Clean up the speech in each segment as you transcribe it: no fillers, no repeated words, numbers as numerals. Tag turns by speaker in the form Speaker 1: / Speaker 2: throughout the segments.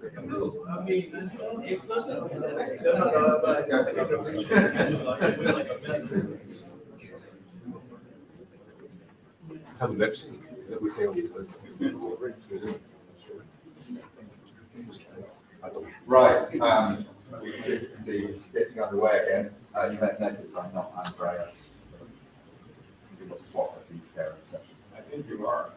Speaker 1: Right, we should be getting underway again. You may notice I'm not Andreas. We will swap a few care sessions.
Speaker 2: I think you are.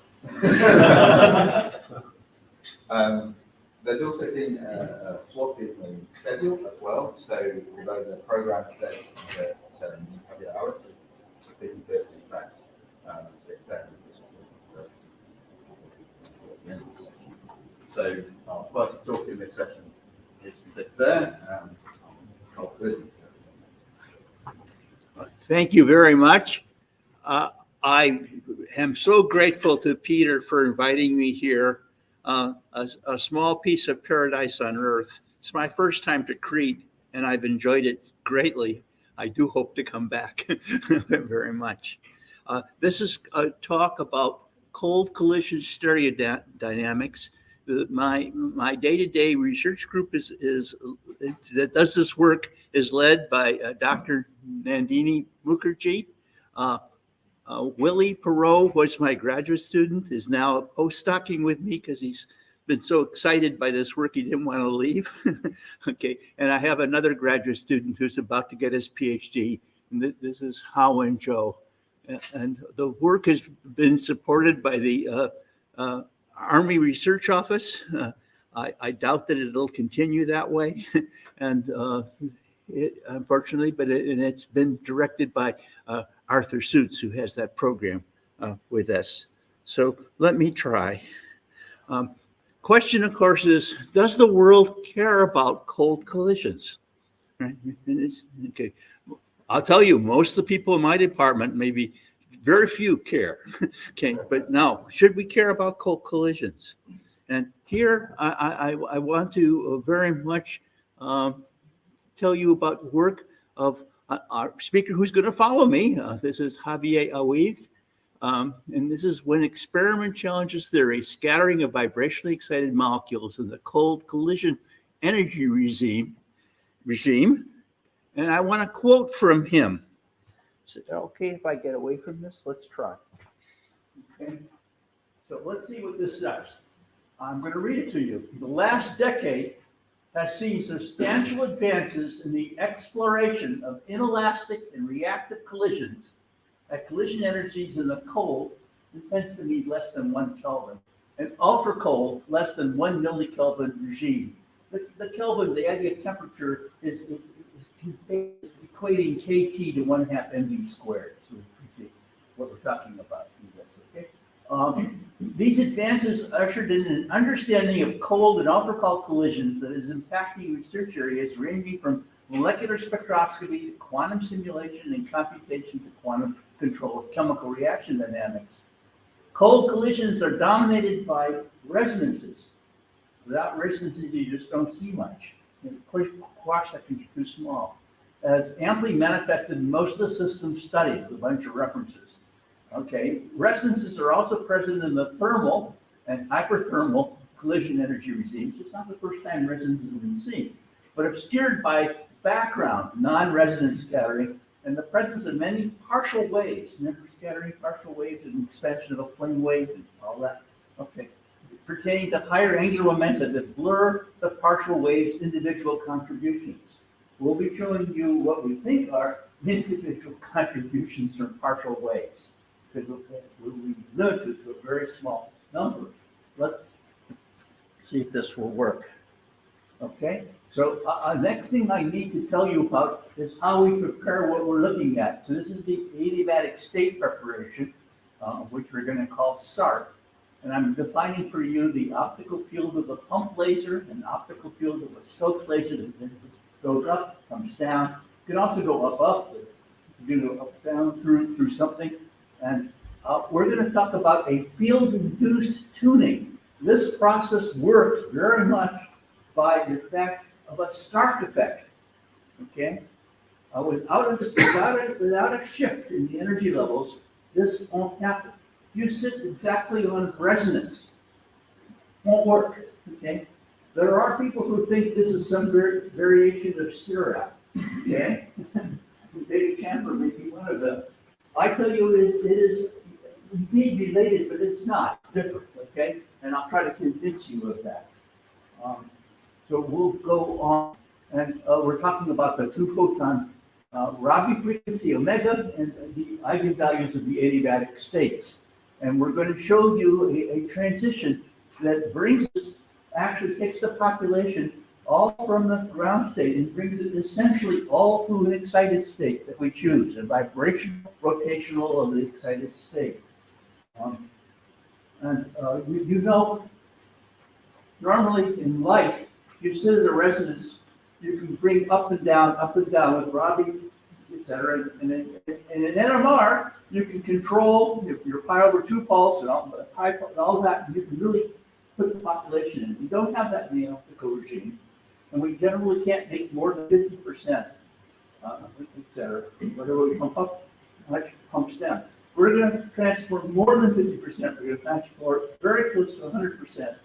Speaker 1: There's also been a swap in the schedule as well. So although the program says that you have your hours, the 51st in fact, except so our first talk in this session is Zare.
Speaker 3: Thank you very much. I am so grateful to Peter for inviting me here. A small piece of paradise on earth. It's my first time to Crete, and I've enjoyed it greatly. I do hope to come back very much. This is a talk about cold collision stereodynamics. My day-to-day research group that does this work is led by Dr. Nandini Mukherjee. Willie Perot was my graduate student, is now postdocing with me because he's been so excited by this work he didn't want to leave. Okay, and I have another graduate student who's about to get his PhD, and this is Howard Joe. And the work has been supported by the Army Research Office. I doubt that it'll continue that way, and unfortunately, but it's been directed by Arthur Suits, who has that program with us. So let me try. Question, of course, is, does the world care about cold collisions? Right? Okay. I'll tell you, most of the people in my department, maybe very few care. Okay, but now, should we care about cold collisions? And here, I want to very much tell you about work of our speaker who's going to follow me. This is Javier Awiv, and this is when experiment challenges theory, scattering of vibrationally excited molecules in the cold collision energy regime. And I want to quote from him. Is it okay if I get away from this? Let's try. Okay. So let's see what this says. I'm going to read it to you. The last decade has seen substantial advances in the exploration of inelastic and reactive collisions at collision energies in the cold tends to need less than 1 Kelvin, and ultra cold less than 1 millikelvin regime. The Kelvin, the idea of temperature, is equating KT to 1/2 MV squared. So we appreciate what we're talking about. Okay? These advances ushered in an understanding of cold and ultra-cold collisions that is impacting research areas ranging from molecular spectroscopy to quantum simulation and computation to quantum control of chemical reaction dynamics. Cold collisions are dominated by resonances. Without resonances, you just don't see much. Quark sections are too small. As amply manifested in most of the systems studied, with a bunch of references. Okay, resonances are also present in the thermal and hyperthermal collision energy regimes. It's not the first time resonances have been seen, but obscured by background, non-resonance scattering, and the presence of many partial waves, remember scattering partial waves and expansion of a plane wave and all that. Okay, pertaining to higher angular momenta that blur the partial waves' individual contributions. We'll be showing you what we think are individual contributions from partial waves, because we limited to a very small number. Let's see if this will work. Okay, so next thing I need to tell you about is how we prepare what we're looking at. So this is the adiabatic state preparation, which we're going to call SARP. And I'm defining for you the optical field of the pump laser and optical field of a Stokes laser that goes up, comes down. You can also go up, you can go up, down, through something. And we're going to talk about a field-induced tuning. This process works very much by the effect of a Stark effect. Okay, without a shift in the energy levels, this won't happen. You sit exactly on resonance, won't work. Okay, There are people who think this is some variation of SARP, okay? David Champer may be one of them. I tell you, it is indeed related, but it's not. It's different, okay? And I'll try to convince you of that. So we'll go on, and we're talking about the two-photon Rabi frequency omega and the eigenvalues of the adiabatic states. And we're going to show you a transition that brings us, actually takes the population all from the ground state and brings it essentially all to an excited state that we choose, a vibrational, rotational of the excited state. You know, normally in life, you sit at a resonance, you can bring up and down with Rabi, etc. And in NMR, you can control your pi over 2 pulse and all that, and you can really put the population in. We don't have that in the optical regime, and we generally can't make more than 50%, etc. Whatever we pump up, much pumps down. We're going to transfer more than 50%. We're going to transfer very close to 100%.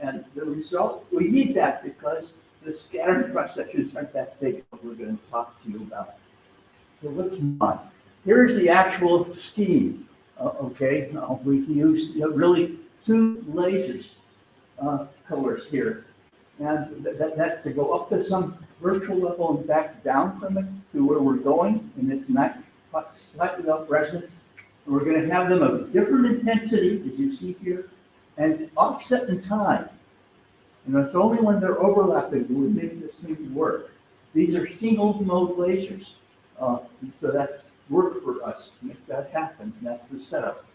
Speaker 3: And the result, we need that because the scattering cross sections aren't that big. We're going to talk to you about. So let's move on. Here's the actual scheme. Okay, we use really 2 lasers colors here, and that's to go up to some virtual level and back down from it to where we're going, and it's not slightly off resonance. And we're going to have them of different intensity, as you see here, and it's offset in time. And it's only when they're overlapping that we make this thing work. These are single mode lasers, so that's work for us to make that happen. And that's the setup.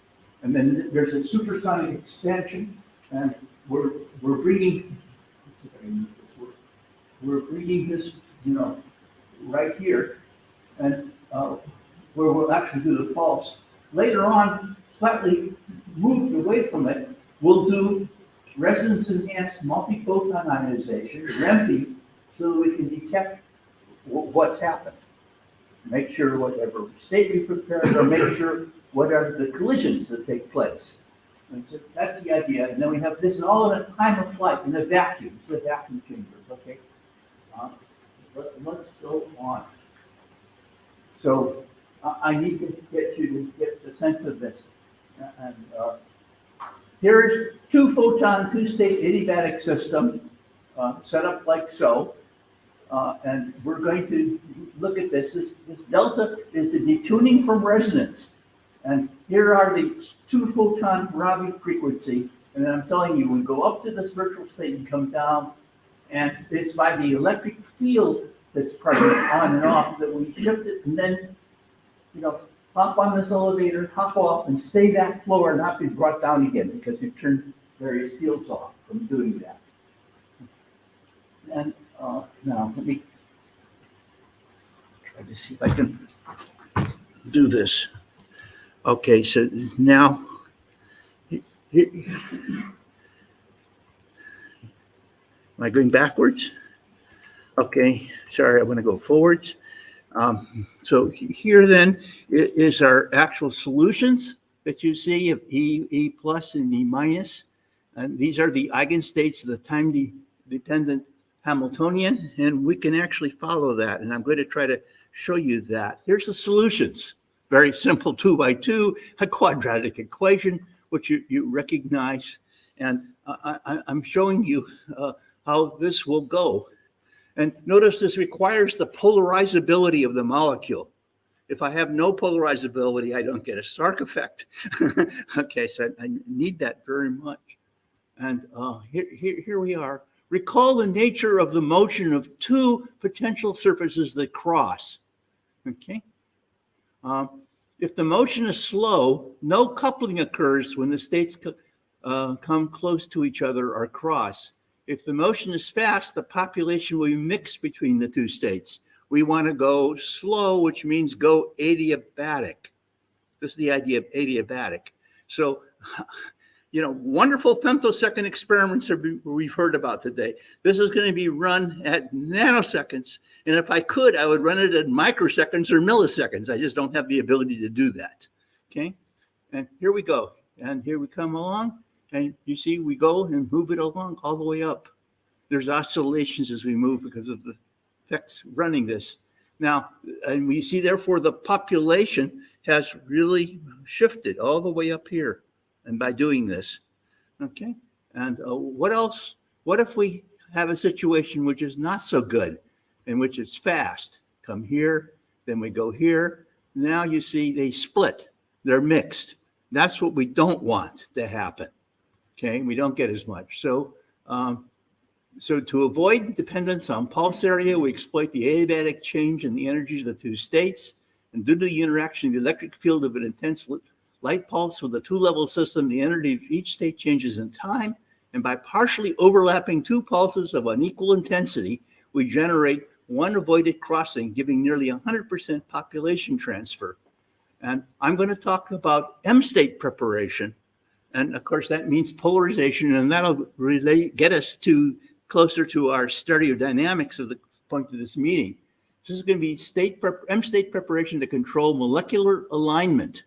Speaker 3: And then there's a supersonic expansion, and we're bringing this, right here, and where we'll actually do the pulse. Later on, slightly moved away from it, we'll do resonance-enhanced multi-photon ionization, REMP, so that we can detect what's happened. Make sure whatever state we prepared, or make sure what are the collisions that take place. And so that's the idea. And then we have this all in a time of flight, in a vacuum. It's a vacuum chamber, okay? Let's go on. So I need to get you to get the sense of this. And here's 2-photon, 2-state adiabatic system set up like so. And we're going to look at this. This delta is the detuning from resonance. And here are the 2-photon Rabi frequency. And I'm telling you, we go up to this virtual state and come down. And it's by the electric field that's present on and off that we shift it, and then, hop on this elevator, hop off, and stay that floor and not be brought down again because you turned various fields off from doing that. And now let me try to see if I can do this. Okay, so now am I going backwards? Okay, sorry, I want to go forwards. So here then is our actual solutions that you see of E plus and E minus. And these are the eigenstates of the time-dependent Hamiltonian, and we can actually follow that. And I'm going to try to show you that. Here's the solutions. Very simple 2x2, a quadratic equation, which you recognize. And I'm showing you how this will go. And notice this requires the polarizability of the molecule. If I have no polarizability, I don't get a SARC effect. Okay, so I need that very much. And here we are. Recall the nature of the motion of 2 potential surfaces that cross. Okay. If the motion is slow, no coupling occurs when the states come close to each other or cross. If the motion is fast, the population will be mixed between the 2 states. We want to go slow, which means go adiabatic. This is the idea of adiabatic. So, wonderful femtosecond experiments we've heard about today. This is going to be run at nanoseconds. And if I could, I would run it at microseconds or milliseconds. I just don't have the ability to do that. Okay. And here we go. And here we come along. And you see, we go and move it along all the way up. there's oscillations as we move because of the effects running this. Now, and we see, therefore, the population has really shifted all the way up here, and by doing this, okay? And what else? What if we have a situation which is not so good, in which it's fast? Come here, then we go here. Now you see they split. They're mixed. That's what we don't want to happen. Okay, we don't get as much. So, so to avoid dependence on pulse area, we exploit the adiabatic change in the energies of the two states. And due to the interaction of the electric field of an intense light pulse with a two-level system, the energy of each state changes in time. And by partially overlapping two pulses of unequal intensity, we generate one avoided crossing, giving nearly 100% population transfer. And I'm going to talk about M-state preparation. And of course, that means polarization, and that'll get us to closer to our stereodynamics of the point of this meeting. This is going to be M-state preparation to control molecular alignment.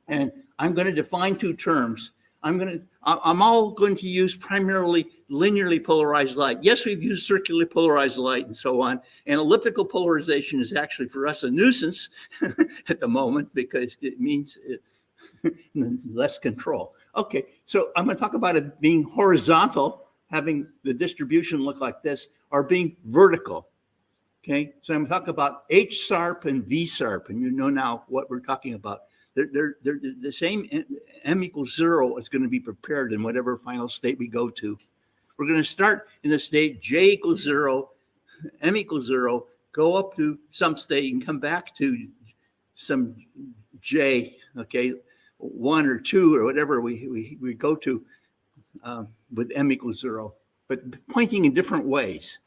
Speaker 3: And I'm going to define two terms. I'm all going to use primarily linearly polarized light. Yes, we've used circularly polarized light and so on. And elliptical polarization is actually for us a nuisance at the moment because it means less control. Okay, so I'm going to talk about it being horizontal, having the distribution look like this, or being vertical. Okay, so I'm going to talk about H-SARP and V-SARP, and you know now what we're talking about. They're the same. M equals 0 is going to be prepared in whatever final state we go to. We're going to start in the state J equals 0, M equals 0, go up to some state and come back to some J, okay, 1 or 2 or whatever we go to with M equals 0, but pointing in different ways.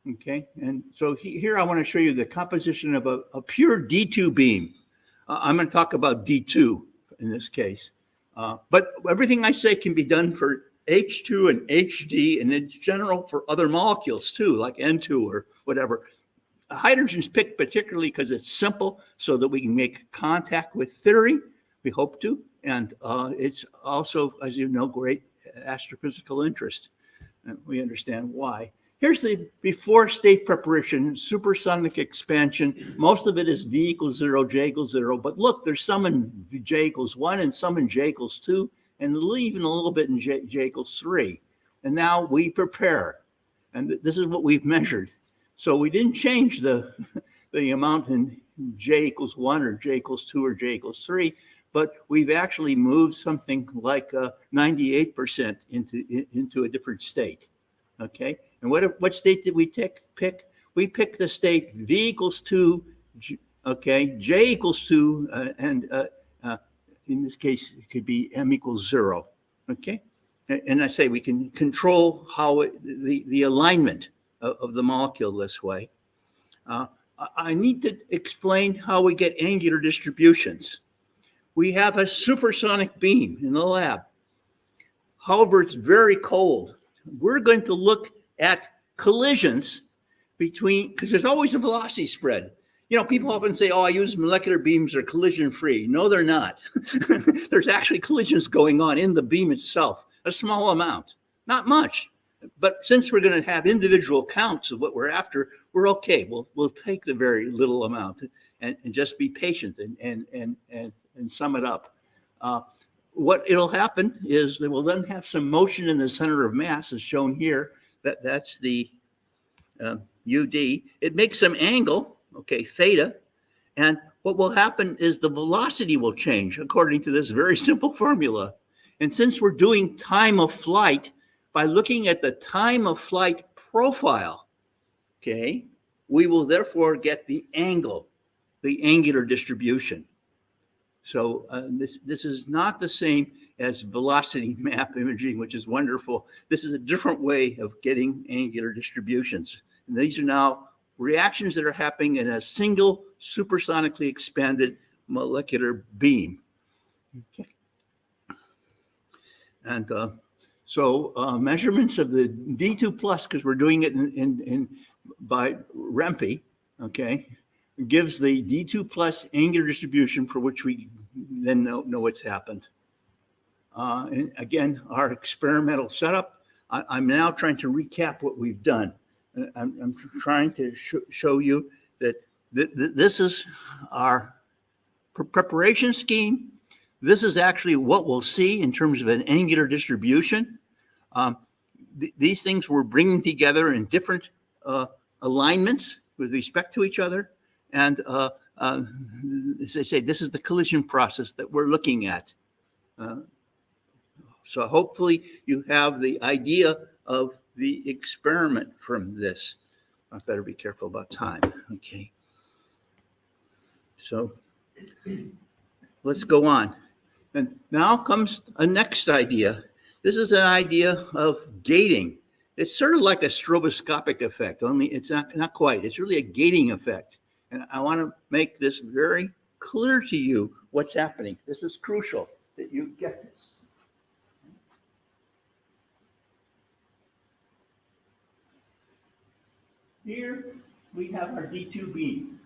Speaker 3: Okay, and so here I want to show you the composition of a pure D2 beam. I'm going to talk about D2 in this case. But everything I say can be done for H2 and HD, and in general for other molecules too, like N2 or whatever. Hydrogen's picked particularly because it's simple so that we can make contact with theory, we hope to, and it's also, as you know, great astrophysical interest. And we understand why. Here's the before state preparation, supersonic expansion. Most of it is V equals 0, J equals 0. But look, there's some in J equals 1 and some in J equals 2, and even a little bit in J equals 3. And now we prepare. And this is what we've measured. So we didn't change the amount in J equals 1 or J equals 2 or J equals 3, but we've actually moved something like 98% into a different state. Okay, and what state did we pick? We picked the state V equals 2, okay, J equals 2, and in this case, it could be M equals 0, okay? And I say we can control how the alignment of the molecule this way. I need to explain how we get angular distributions. We have a supersonic beam in the lab. However, it's very cold. We're going to look at collisions between, because there's always a velocity spread. You know, people often say, oh, I use molecular beams, are collision free. No, they're not. There's actually collisions going on in the beam itself, a small amount, not much. But since we're going to have individual counts of what we're after, we're okay. We'll take the very little amount and just be patient and sum it up. What it'll happen is they will then have some motion in the center of mass, as shown here. That's the UD. It makes some angle, okay, theta. And what will happen is the velocity will change according to this very simple formula. And since we're doing time of flight, by looking at the time of flight profile, okay, we will therefore get the angle, the angular distribution. So this is not the same as velocity map imaging, which is wonderful. This is a different way of getting angular distributions. And these are now reactions that are happening in a single supersonically expanded molecular beam. Okay. And so measurements of the D2 plus, because we're doing it by REMPE, okay, gives the D2 plus angular distribution for which we then know what's happened. And again, our experimental setup, I'm now trying to recap what we've done. I'm trying to show you that this is our preparation scheme. This is actually what we'll see in terms of an angular distribution. These things we're bringing together in different alignments with respect to each other. And as I say, this is the collision process that we're looking at. So hopefully you have the idea of the experiment from this. I better be careful about time. Okay. So let's go on. And now comes a next idea. This is an idea of gating. It's sort of like a stroboscopic effect, only it's not quite. It's really a gating effect. And I want to make this very clear to you what's happening. This is crucial that you get this. Here we have our D2 beam,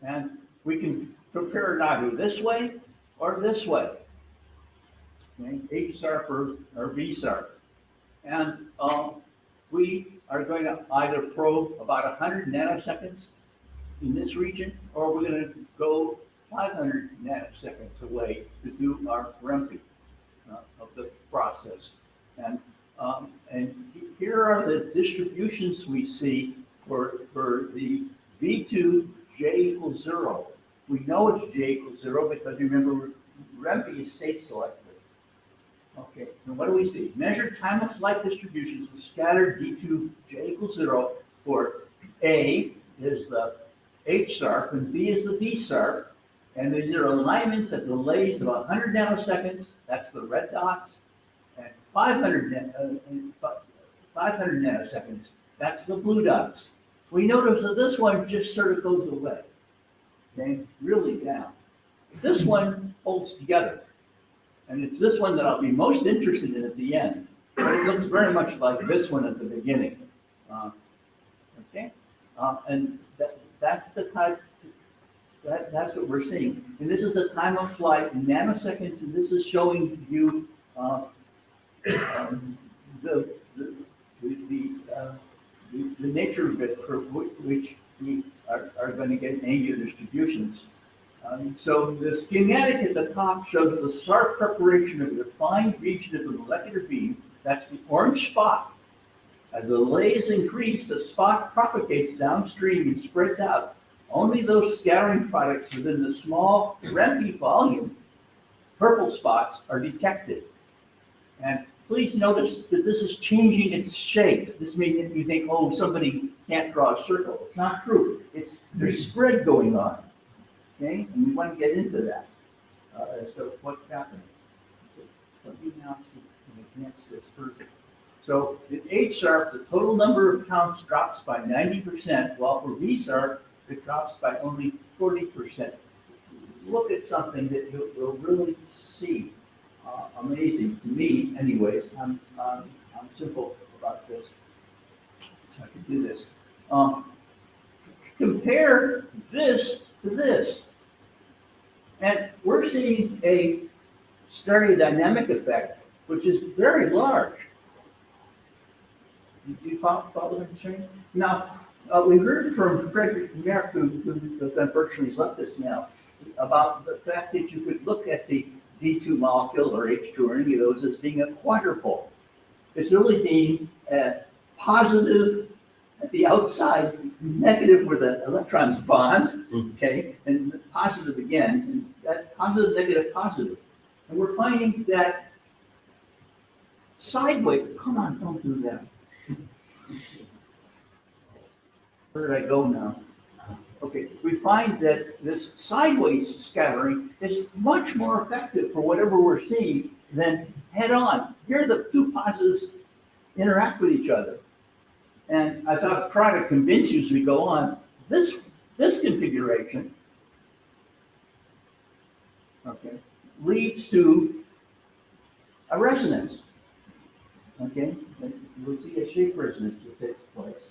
Speaker 3: and we can prepare it either this way or this way, okay? H-SARP or V-SARP. And we are going to either probe about 100 nanoseconds in this region, or we're going to go 500 nanoseconds away to do our REMPI of the process. And here are the distributions we see for the V2 J equals 0. We know it's J equals 0 because remember, REMPI is state selective. Okay, and what do we see? Measured time of flight distributions of scattered D2 J equals 0 for A is the H-SARP and B is the V-SARP. And these are alignments at delays of 100 nanoseconds, that's the red dots, and 500 nanoseconds, that's the blue dots. We notice that this one just sort of goes away, okay, really down. This one holds together, and it's this one that I'll be most interested in at the end. But it looks very much like this one at the beginning, okay? And that's the type. That's what we're seeing. And this is the time of flight in nanoseconds, and this is showing you the nature of it for which we are going to get angular distributions. So the schematic at the top shows the SARP preparation of a defined region of the molecular beam. That's the orange spot. As the delay is increased, the spot propagates downstream and spreads out. Only those scattering products within the small REMPI volume, purple spots, are detected. And please notice that this is changing its shape. This may make you think, oh, somebody can't draw a circle. It's not true. There's spread going on. Okay, and we want to get into that as to what's happening. Let me now advance this further. So in H-SARP, the total number of counts drops by 90%, while for V-SARP, it drops by only 40%. Look at something that you'll really see. Amazing to me, anyways. I'm simple about this. I can do this. Compare this to this. And we're seeing a stereodynamic effect, which is very large. Do you follow what I'm saying? Now, we heard from Frederick Merck, who unfortunately has left us now, about the fact that you could look at the D2 molecule or H2 or any of those as being a quadrupole. It's really being positive at the outside, negative where the electrons bond, okay, and positive again, and that positive, negative, positive. And we're finding that sideways, come on, don't do that. Where did I go now? Okay, we find that this sideways scattering is much more effective for whatever we're seeing than head-on. Here the two positives interact with each other. And as I'll try to convince you as we go on, this configuration, okay, leads to a resonance. Okay, we'll see a shape resonance that takes place.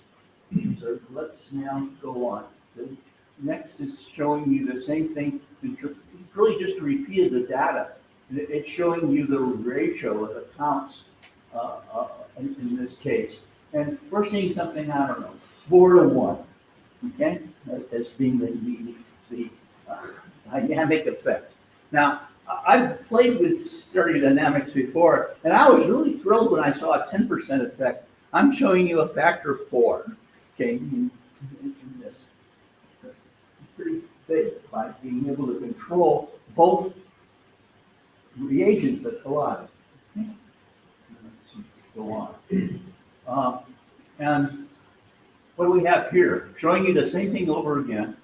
Speaker 3: So let's now go on. The next is showing you the same thing. It's really just a repeat of the data. It's showing you the ratio of the counts in this case. And we're seeing something, I don't know, 4-to-1, okay? As being the dynamic effect. Now, I've played with stereodynamics before, and I was really thrilled when I saw a 10% effect. I'm showing you a factor of 4, okay? In this. It's pretty big by being able to control both reagents that collide. Okay? Let's go on. And what do we have here? Showing you the same thing over again.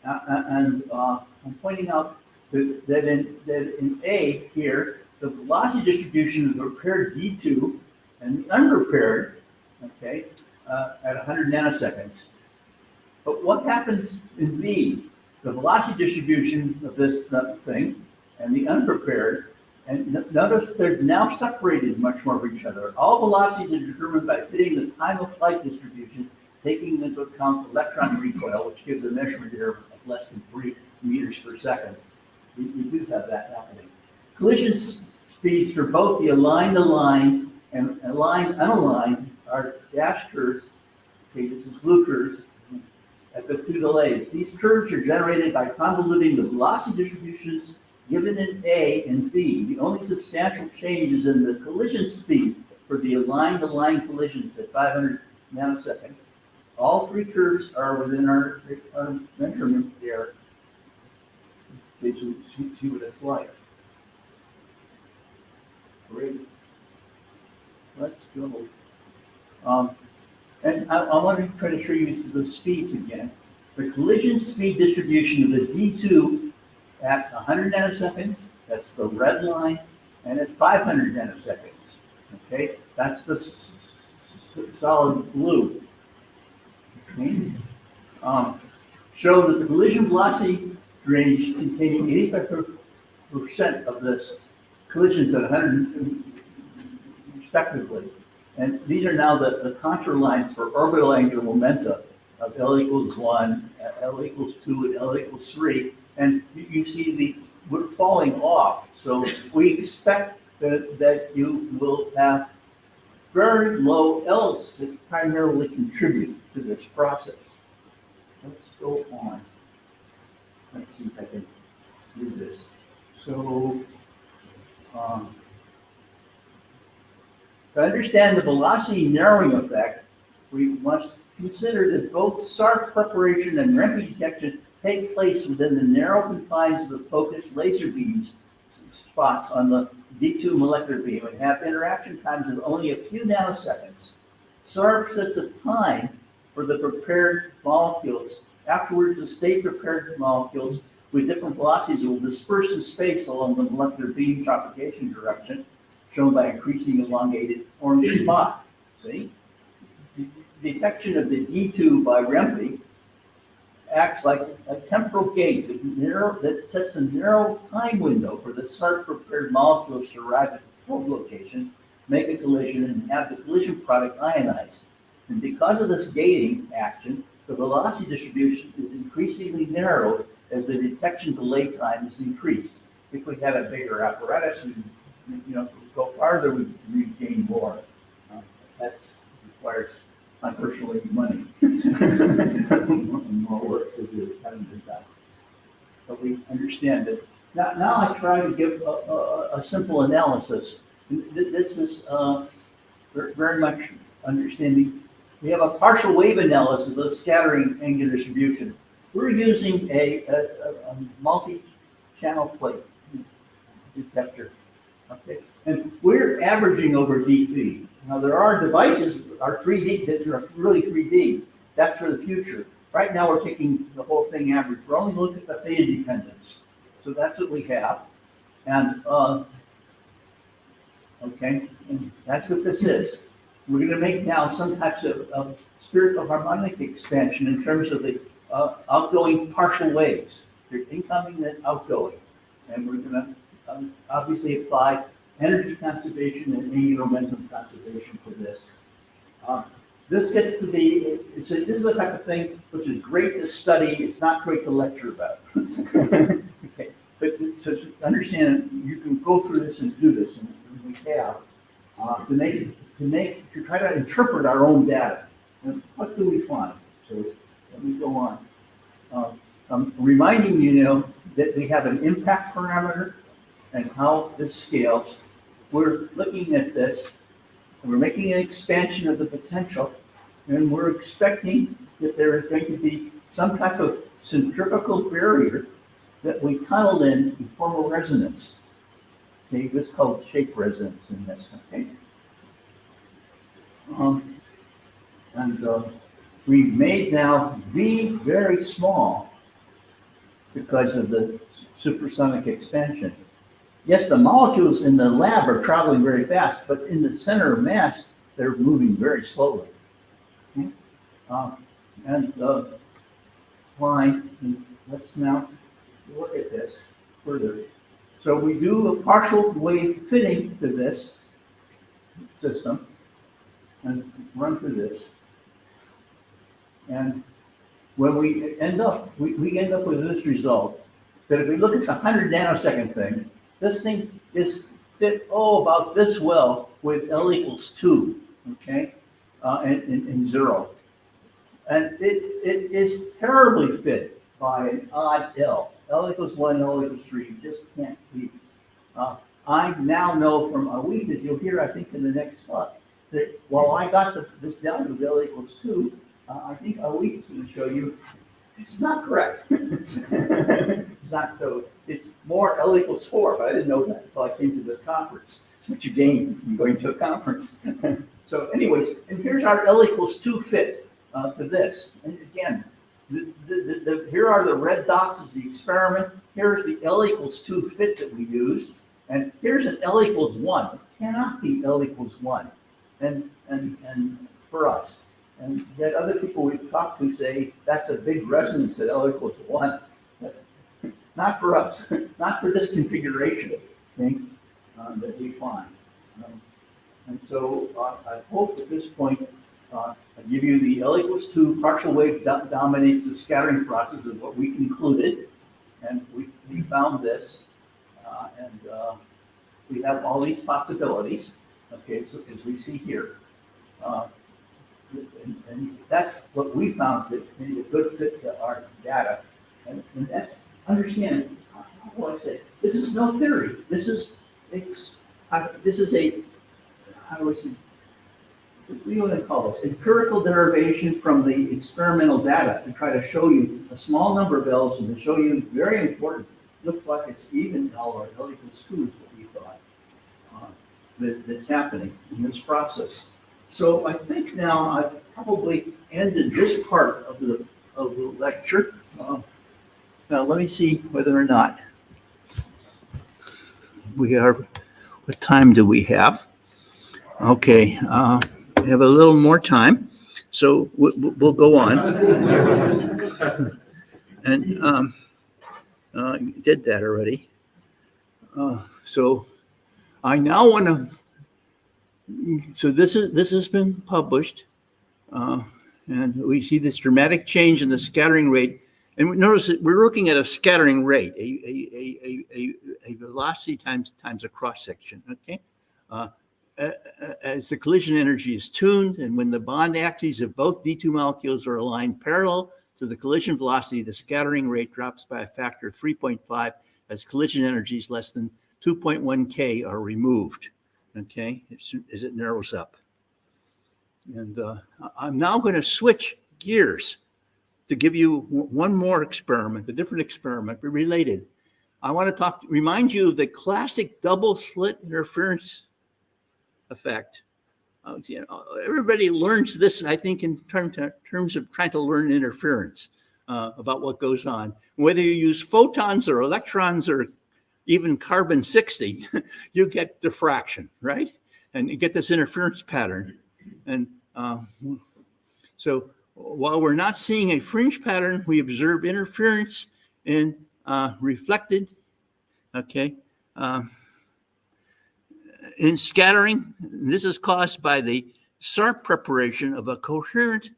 Speaker 3: And I'm pointing out that in A here, the velocity distribution of the prepared D2 and the unprepared, okay, at 100 nanoseconds. But what happens in B? The velocity distribution of this thing and the unprepared, and notice they're now separated much more from each other. All velocities are determined by fitting the time of flight distribution, taking into account electron recoil, which gives a measurement here of less than 3 meters per second. We do have that happening. Collision speeds for both the aligned and unaligned are dash curves. Okay, this is blue curves at the 2 delays. These curves are generated by convoluting the velocity distributions given in A and B. The only substantial change is in the collision speed for the aligned collisions at 500 nanoseconds. All 3 curves are within our measurement there. They should see what it's like. Great. Let's go. And I want to try to show you the speeds again. The collision speed distribution of the D2 at 100 nanoseconds, that's the red line, and at 500 nanoseconds. Okay, that's the solid blue. Okay. Show that the collision velocity range containing 85% of this collisions at 100 respectively. And these are now the contour lines for orbital angular momenta of L equals 1, L equals 2, and L equals 3. And you see we're falling off. So we expect that you will have very low L's that primarily contribute to this process. Let's go on. Let's see if I can do this. So, to understand the velocity narrowing effect, we must consider that both SARP preparation and REMPI detection take place within the narrow confines of the focused laser beams spots on the D2 molecular beam and have interaction times of only a few nanoseconds. SARP sets a time for the prepared molecules. Afterwards, the state prepared molecules with different velocities will disperse in space along the molecular beam propagation direction, shown by increasing elongated orange spot. See? The detection of the D2 by REMPI acts like a temporal gate that sets a narrow time window for the SARP prepared molecules to arrive at the probe location, make a collision, and have the collision product ionized. And because of this gating action, the velocity distribution is increasingly narrowed as the detection delay time is increased. If we had a bigger apparatus, we go farther, we gain more. That requires, unfortunately, money. More work to do, hasn't been done. But we understand it. Now I try to give a simple analysis. This is very much understanding. We have a partial wave analysis of scattering angular distribution. We're using a multi-channel plate detector. Okay, and we're averaging over dP. Now there are devices that are 3D that are really 3D. That's for the future. Right now we're taking the whole thing average. We're only looking at the theta dependence. So that's what we have. And okay, and that's what this is. We're going to make now some types of spherical harmonic expansion in terms of the outgoing partial waves. They're incoming and outgoing. And we're going to obviously apply energy conservation and angular momentum conservation for this. This gets to be, this is the type of thing which is great to study. It's not great to lecture about. Okay. But so to understand, you can go through this and do this, and we have to make it to try to interpret our own data. And what do we find? So let me go on. I'm reminding you, that we have an impact parameter and how this scales. We're looking at this, and we're making an expansion of the potential, and we're expecting that there is going to be some type of centrifugal barrier that we tunneled in to form a resonance. Okay, this is called shape resonance in this, okay? We've made now V very small because of the supersonic expansion. Yes, the molecules in the lab are traveling very fast, but in the center of mass, they're moving very slowly. Okay? Fine, let's now look at this further. So we do a partial wave fitting to this system and run through this. And when we end up, we end up with this result, that if we look at the 100 nanosecond thing, this thing is fit, about this well with L equals 2, okay, and 0. And it is terribly fit by an odd L. L equals 1, L equals 3, you just can't beat. I now know from a week, as you'll hear, I think, in the next slide, that while I got this down to L equals 2, I think a week's going to show you it's not correct. It's not so. It's more L equals 4, but I didn't know that until I came to this conference. It's what you gain from going to a conference. So anyways, and here's our L equals 2 fit to this. And again, here are the red dots of the experiment. Here's the L equals 2 fit that we used. And here's an L equals 1. It cannot be L equals 1. And for us. And yet other people we've talked to say that's a big resonance at L equals 1. Not for us, not for this configuration, okay, that we find. And so I hope at this point I give you the L equals 2 partial wave dominates the scattering process is what we concluded. And we found this. And we have all these possibilities, okay, so as we see here. And that's what we found that made a good fit to our data. And that's, understand, how do I say, this is no theory. This is a, how do I say, what do you want to call this? Empirical derivation from the experimental data to try to show you a small number of L's and to show you, very important, looks like it's even L or L equals 2 is what we thought that's happening in this process. So I think now I've probably ended this part of the lecture. Now let me see whether or not we are. What time do we have? Okay, we have a little more time, so we'll go on. And did that already. So I now want to. So this has been published, and we see this dramatic change in the scattering rate. And notice that we're looking at a scattering rate, a velocity times a cross section. Okay, as the collision energy is tuned, and when the bond axes of both D2 molecules are aligned parallel to the collision velocity, the scattering rate drops by a factor of 3.5 as collision energies less than 2.1 K are removed. Okay, as it narrows up. And I'm now going to switch gears to give you one more experiment, a different experiment, but related. I want to remind you of the classic double-slit interference effect. Everybody learns this, I think, in terms of trying to learn interference about what goes on. Whether you use photons or electrons or even carbon-60, you get diffraction, right? And you get this interference pattern. And so while we're not seeing a fringe pattern, we observe interference in reflected, okay, in scattering. This is caused by the SARP preparation of a coherent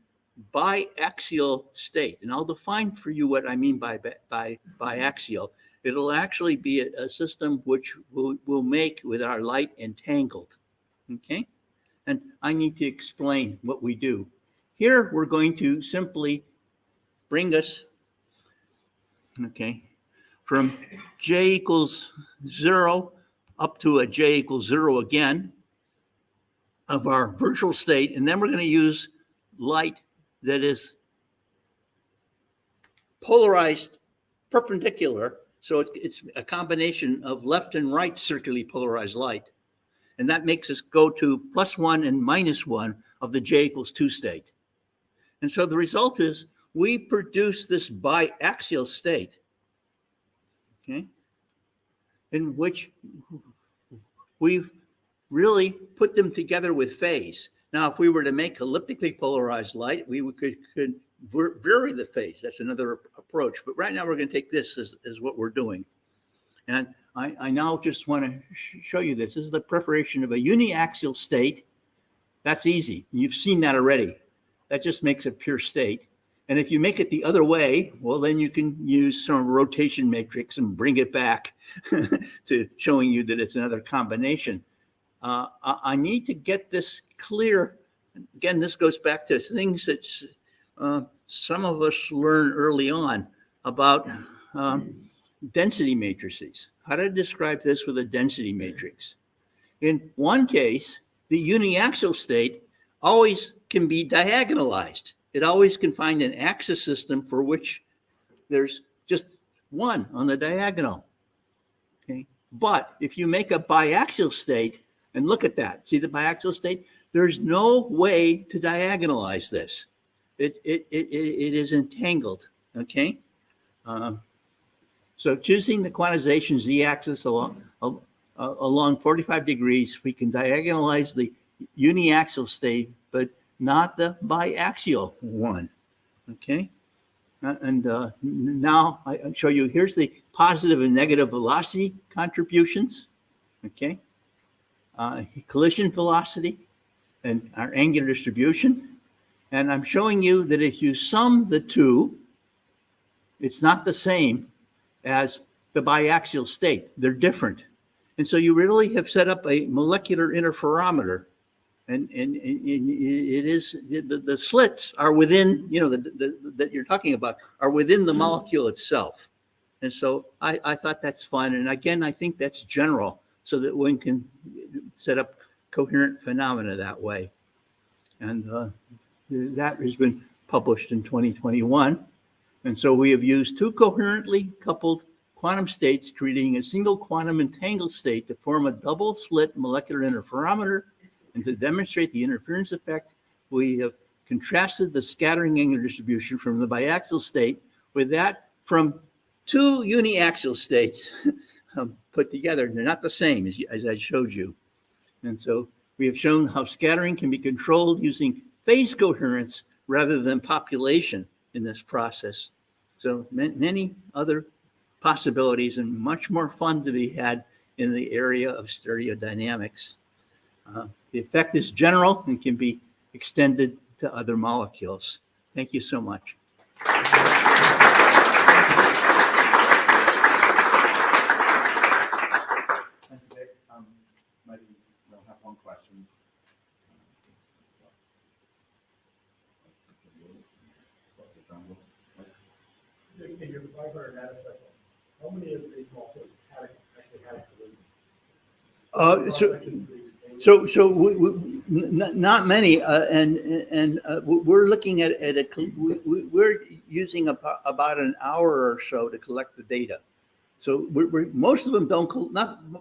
Speaker 3: biaxial state. And I'll define for you what I mean by biaxial. It'll actually be a system which will make with our light entangled, okay? And I need to explain what we do. Here, we're going to simply bring us, okay, from J equals 0 up to a J equals 0 again of our virtual state. And then we're going to use light that is polarized perpendicular. So it's a combination of left and right circularly polarized light. And that makes us go to +1 and -1 of the J equals 2 state. And so the result is we produce this biaxial state, okay, in which we've really put them together with phase. Now, if we were to make elliptically polarized light, we could vary the phase. That's another approach. But right now, we're going to take this as what we're doing. And I now just want to show you this. This is the preparation of a uniaxial state. That's easy. You've seen that already. That just makes a pure state. And if you make it the other way, well, then you can use some rotation matrix and bring it back to showing you that it's another combination. I need to get this clear. Again, this goes back to things that some of us learn early on about density matrices. How to describe this with a density matrix. In one case, the uniaxial state always can be diagonalized. It always can find an axis system for which there's just one on the diagonal. Okay. But if you make a biaxial state, and look at that, see the biaxial state? There's no way to diagonalize this. It is entangled, okay? So choosing the quantization z-axis along 45 degrees, we can diagonalize the uniaxial state, but not the biaxial one, okay? And now I show you, here's the positive and negative velocity contributions, okay? Collision velocity and our angular distribution. And I'm showing you that if you sum the two, it's not the same as the biaxial state. They're different. And so you really have set up a molecular interferometer. And it is, the slits are within, you know, that you're talking about, are within the molecule itself. And so I thought that's fun. And again, I think that's general, so that one can set up coherent phenomena that way. And that has been published in 2021. And so we have used two coherently coupled quantum states, creating a single quantum entangled state to form a double-slit molecular interferometer. And to demonstrate the interference effect, we have contrasted the scattering angular distribution from the biaxial state with that from two uniaxial states put together. They're not the same as I showed you. And so we have shown how scattering can be controlled using phase coherence rather than population in this process. So many other possibilities and much more fun to be had in the area of stereodynamics. The effect is general and can be extended to other molecules. Thank you so much.
Speaker 1: Maybe we'll have one question.
Speaker 2: In your 500 nanoseconds, how many of these molecules actually have
Speaker 3: Not many, and we're looking at we're using about an hour or so to collect the data. So most of them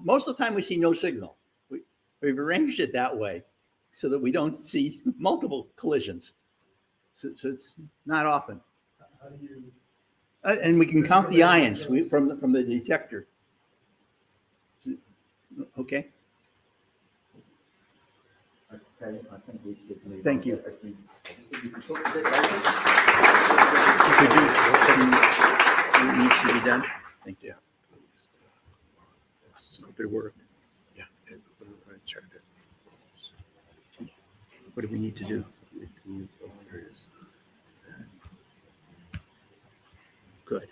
Speaker 3: most of the time we see no signal. We've arranged it that way so that we don't see multiple collisions. So it's not often.
Speaker 2: How do you?
Speaker 3: And we can count the ions from the detector. Okay.
Speaker 1: Okay, I think we should move.
Speaker 3: Thank you.
Speaker 1: If you can talk a bit later.
Speaker 3: Could you, what needs to be done? Thank you. Good work.
Speaker 4: Yeah, I checked it.
Speaker 3: What do we need to do? Good.